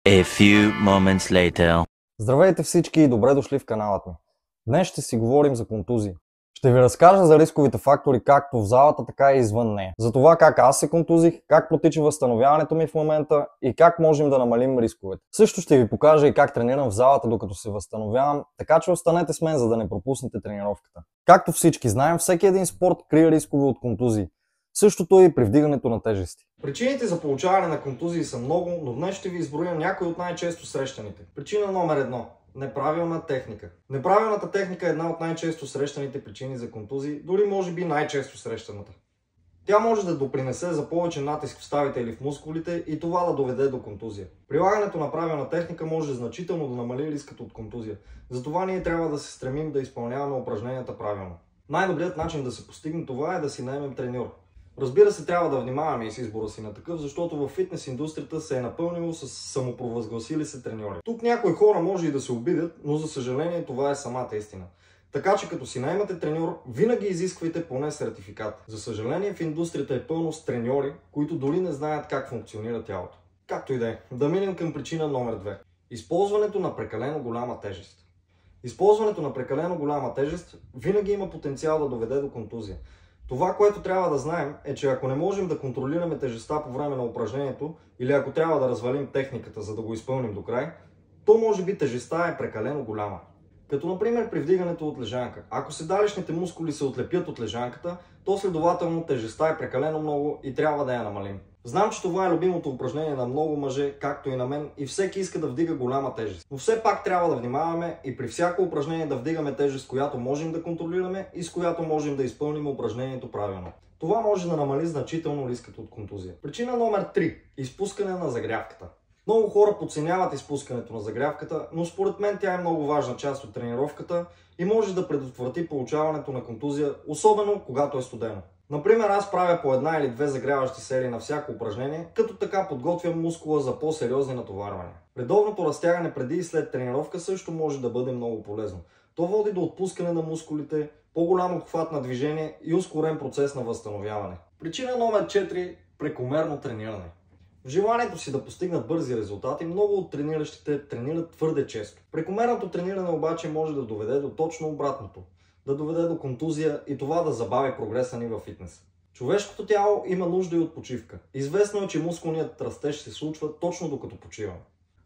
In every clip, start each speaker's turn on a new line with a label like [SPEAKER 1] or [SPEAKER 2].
[SPEAKER 1] A few moments later.
[SPEAKER 2] Здравейте всички и добре дошли в каналът ми. Днес ще си говорим за контузии. Ще ви разкажа за рисковите фактори както в залата, така и извън нея. За това как аз се контузих, как протича възстановяването ми в момента и как можем да намалим рисковете. Също ще ви покажа и как тренирам в залата докато се възстановявам, така че останете с мен, за да не пропуснете тренировката. Както всички знаем, всеки един спорт крие рискове от контузии. Същото е и при вдигането на тежести. Причините за получаване на контузии са много, но днес ще ви изброя някои от най-често срещаните. Причина номер 1. Неправилна техника. Неправилната техника е една от най-често срещаните причини за контузии, дори може би най-често срещаната. Тя може да допринесе за повече натиск в ставите или в мускулите и това да доведе до контузия. Прилагането на правилна техника може значително да намали рискът от контузия. Затова ние трябва да се стремим да изпълняваме упражненията правилно. Най-добрият начин да се постигне това е да си наемем треньор. Разбира се, трябва да внимаваме и с избора си на такъв, защото във фитнес индустрията се е напълнило с самопровъзгласили се треньори. Тук някои хора може и да се обидят, но за съжаление това е самата истина. Така че като си наемате треньор, винаги изисквайте поне сертификат. За съжаление в индустрията е пълно с треньори, които дори не знаят как функционира тялото. Както и да е, да минем към причина номер 2. Използването на прекалено голяма тежест. Използването на прекалено голяма тежест винаги има потенциал да доведе до контузия. Това, което трябва да знаем, е, че ако не можем да контролираме тежестта по време на упражнението или ако трябва да развалим техниката, за да го изпълним до край, то може би тежестта е прекалено голяма. Като например при вдигането от лежанка. Ако седалищните мускули се отлепят от лежанката, то следователно тежестта е прекалено много и трябва да я намалим. Знам, че това е любимото упражнение на много мъже, както и на мен, и всеки иска да вдига голяма тежест. Но все пак трябва да внимаваме и при всяко упражнение да вдигаме тежест, която можем да контролираме и с която можем да изпълним упражнението правилно. Това може да намали значително рискът от контузия. Причина номер 3. Изпускане на загрявката. Много хора подценяват изпускането на загрявката, но според мен тя е много важна част от тренировката и може да предотврати получаването на контузия, особено когато е студено. Например, аз правя по една или две загряващи серии на всяко упражнение, като така подготвям мускула за по-сериозни натоварвания. Редовното разтягане преди и след тренировка също може да бъде много полезно. То води до отпускане на мускулите, по-голям обхват на движение и ускорен процес на възстановяване. Причина номер 4. Прекомерно трениране. В желанието си да постигнат бързи резултати, много от трениращите тренират твърде често. Прекомерното трениране обаче може да доведе до точно обратното. Да доведе до контузия и това да забави прогреса ни във фитнес. Човешкото тяло има нужда и от почивка. Известно е, че мускулният растеж се случва точно докато почиваме.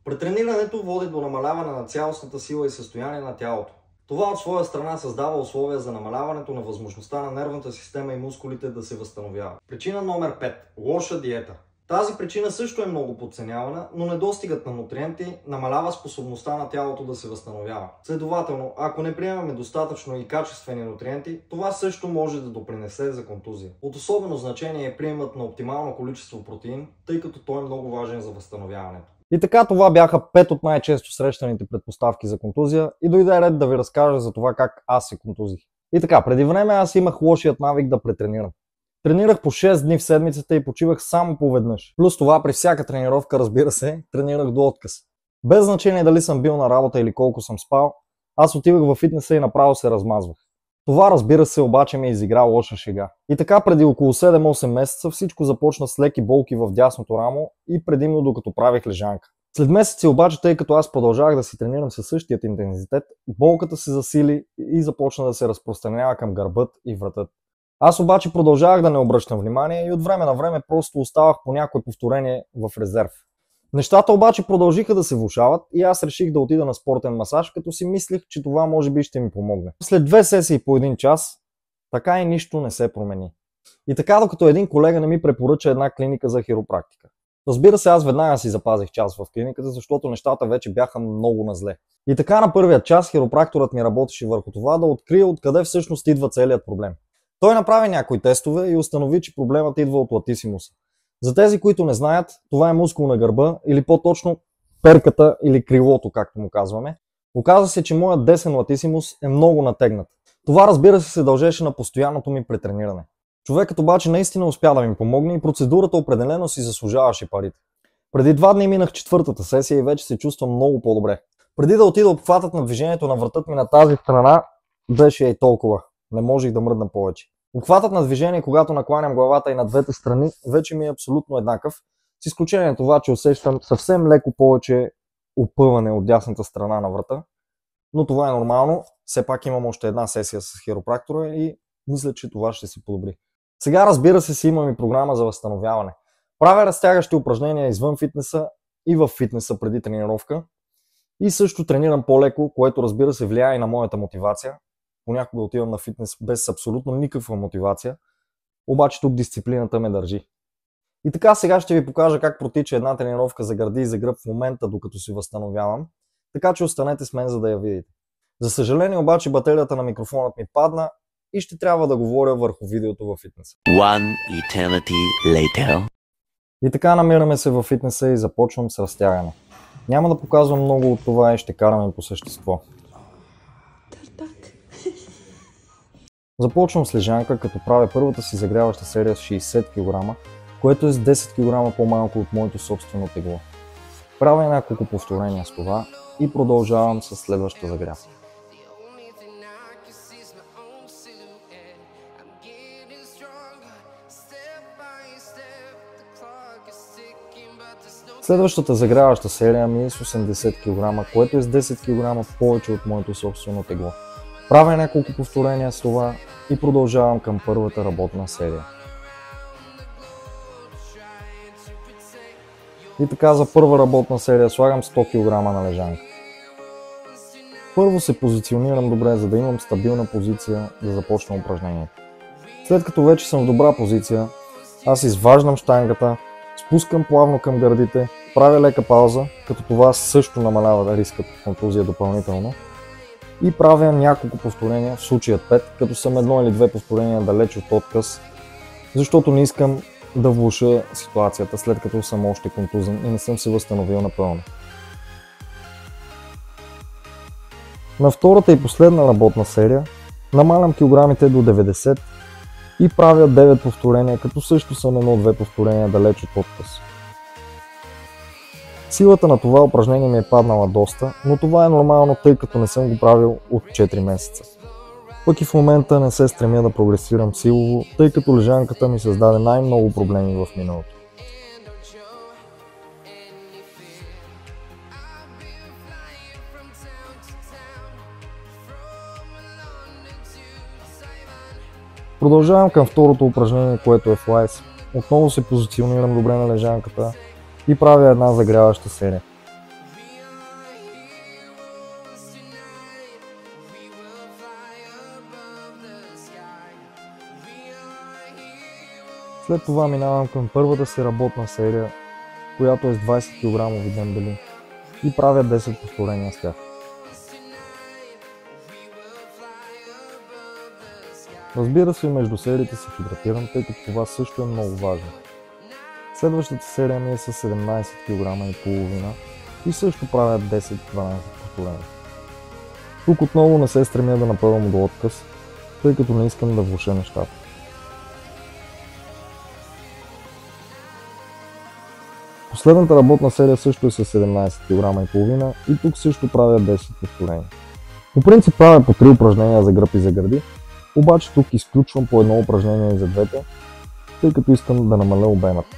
[SPEAKER 2] Претренирането води до намаляване на цялостната сила и състояние на тялото. Това от своя страна създава условия за намаляването на възможността на нервната система и мускулите да се възстановяват. Причина номер 5. Лоша диета. Тази причина също е много подценявана, но недостигът на нутриенти намалява способността на тялото да се възстановява. Следователно, ако не приемаме достатъчно и качествени нутриенти, това също може да допринесе за контузия. От особено значение е приемът на оптимално количество протеин, тъй като той е много важен за възстановяването. И така, това бяха 5 от най-често срещаните предпоставки за контузия и дойде ред да ви разкажа за това как аз се контузих. И така, преди време аз имах лошият навик да претренирам. Тренирах по 6 дни в седмицата и почивах само поведнъж. Плюс това при всяка тренировка, разбира се, тренирах до отказ. Без значение дали съм бил на работа или колко съм спал, аз отивах във фитнеса и направо се размазвах. Това, разбира се, обаче ми изигра лоша шега. И така преди около 7-8 месеца всичко започна с леки болки в дясното рамо и предимно докато правих лежанка. След месеци обаче, тъй като аз продължавах да си тренирам със същият интензитет, болката се засили и започна да се разпространява към гърбът и вратът. Аз обаче продължавах да не обръщам внимание и от време на време просто оставах по някое повторение в резерв. Нещата обаче продължиха да се влошават и аз реших да отида на спортен масаж, като си мислих, че това може би ще ми помогне. След 2 сесии по 1 час, така и нищо не се промени. И така, докато един колега не ми препоръча една клиника за хиропрактика. Разбира се, аз веднага си запазих час в клиниката, защото нещата вече бяха много назле. И така на първия час хиропракторът ми работеше върху това да открие откъде всъщност идва целият проблем. Той направи някои тестове и установи, че проблемът идва от латисимуса. За тези, които не знаят, това е мускул на гърба или по-точно перката или крилото, както му казваме. Оказа се, че моят десен латисимус е много натегнат. Това, разбира се, се дължеше на постоянното ми претрениране. Човекът обаче наистина успя да ми помогне и процедурата определено си заслужаваше парите. Преди 2 дни минах 4-та сесия и вече се чувствам много по-добре. Преди да отида, обхватът на движението на вратът ми на тази страна беше и толкова. Не можех да мръдна повече. Обхватът на движение, когато накланям главата и на двете страни, вече ми е абсолютно еднакъв, С изключение на това, че усещам съвсем леко повече опъване от дясната страна на врата, но това е нормално. Все пак имам още една сесия с хиропрактора и мисля, че това ще се подобри. Сега, разбира се, си имам и програма за възстановяване. Правя разтягащи упражнения извън фитнеса и в фитнеса преди тренировка. И също тренирам по-леко, което, разбира се, влияе и на моята мотивация. Понякога отивам на фитнес без абсолютно никаква мотивация, обаче тук дисциплината ме държи. И така, сега ще ви покажа как протича една тренировка за гърди и за гръб в момента, докато си възстановявам, така че останете с мен, за да я видите. За съжаление обаче батерията на микрофонът ми падна и ще трябва да говоря върху видеото във фитнеса.
[SPEAKER 1] One eternity later.
[SPEAKER 2] И така, намираме се във фитнеса и започвам с разтягане. Няма да показвам много от това и ще караме по същество. Започвам с лежанка, като правя първата си загряваща серия с 60 кг, което е с 10 кг по-малко от моето собствено тегло. Правя няколко повторения с това и продължавам с следващата загрявка. Следващата загряваща серия ми е с 80 кг, което е с 10 кг повече от моето собствено тегло. Правя няколко повторения с това и продължавам към първата работна серия. И така, за първа работна серия слагам 100 кг на лежанка. Първо се позиционирам добре, за да имам стабилна позиция да започна упражнението. След като вече съм в добра позиция, аз изваждам щангата, спускам плавно към гърдите, правя лека пауза, като това също намалява риска от контузия допълнително. И правя няколко повторения, в случая 5, като съм едно или две повторения далеч от отказ, защото не искам да влуша ситуацията, след като съм още контузен и не съм се възстановил напълно. На втората и последна работна серия намалям килограмите до 90 и правя 9 повторения, като също съм едно-две повторения далеч от отказ. Силата на това упражнение ми е паднала доста, но това е нормално, тъй като не съм го правил от 4 месеца. Пък и в момента не се стремя да прогресирам силово, тъй като лежанката ми създаде най-много проблеми в миналото. Продължавам към второто упражнение, което е флайс. Отново се позиционирам добре на лежанката и правя една загряваща серия. След това минавам към първата си работна серия, която е с 20 кг дембели и правя 10 повторения с тях. Разбира се, между сериите се хидратирам, тъй като това също е много важно. Следващата серия ми е с 17 кг и половина и също правя 10-12 повторения. Тук отново не се стремя да напълвам до отказ, тъй като не искам да влуша нещата. Последната работна серия също е с 17 кг и половина и тук също правя 10 повторения. По принцип правя по 3 упражнения за гръб и за гърди, обаче тук изключвам по едно упражнение и за двете, тъй като искам да намаля обемата.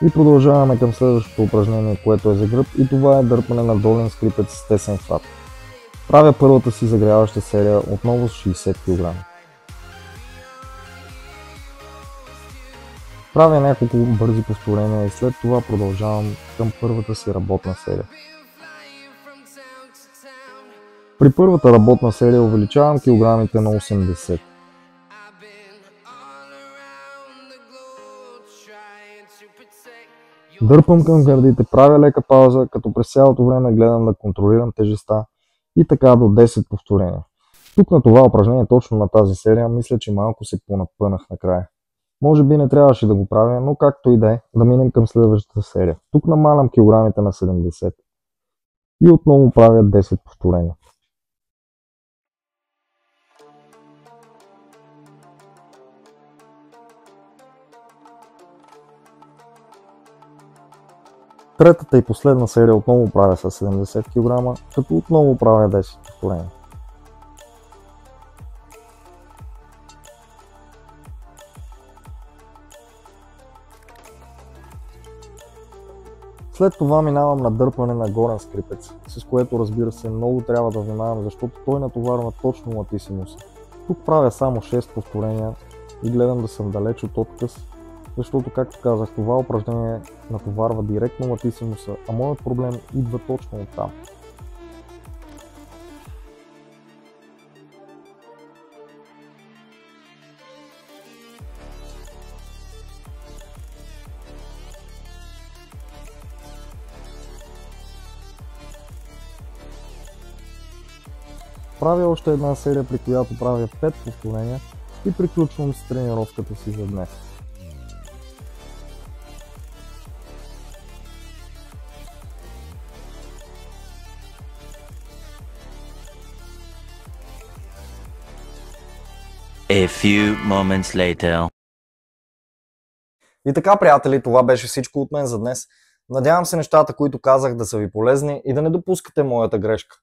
[SPEAKER 2] И продължаваме към следващото упражнение, което е за гръб, и това е дърпане на долен скрипец с тесен хват. Правя първата си загряваща серия отново с 60 кг. Правя няколко бързи повторения и след това продължавам към първата си работна серия. При първата работна серия увеличавам килограмите на 80. Дърпам към гърдите, правя лека пауза, като през цялото време гледам да контролирам тежестта и така до 10 повторения. Тук на това упражнение, точно на тази серия, мисля, че малко се понапънах накрая. Може би не трябваше да го правя, но както и да е, да минем към следващата серия. Тук намалям килограмите на 70 и отново правя 10 повторения. Третата и последна серия отново правя с 70 кг, като отново правя 10 повторения. След това минавам на дърпане на горен скрипец, с което разбира се много трябва да внимавам, защото той натоварва точно латисимуса. Тук правя само 6 повторения и гледам да съм далеч от отказ, защото както казах, това упражнение натоварва директно латисимуса, а моят проблем идва точно от там. Правя още една серия, при която правя 5 повторения и приключвам с тренировката си за днес.
[SPEAKER 1] A few moments later.
[SPEAKER 2] И така, приятели, това беше всичко от мен за днес. Надявам се нещата, които казах, да са ви полезни и да не допускате моята грешка.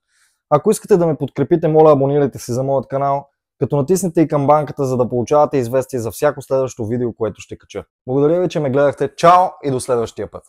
[SPEAKER 2] Ако искате да ме подкрепите, моля, абонирайте се за моят канал, като натиснете и камбанката, за да получавате известие за всяко следващо видео, което ще кача. Благодаря ви, че ме гледахте. Чао и до следващия път!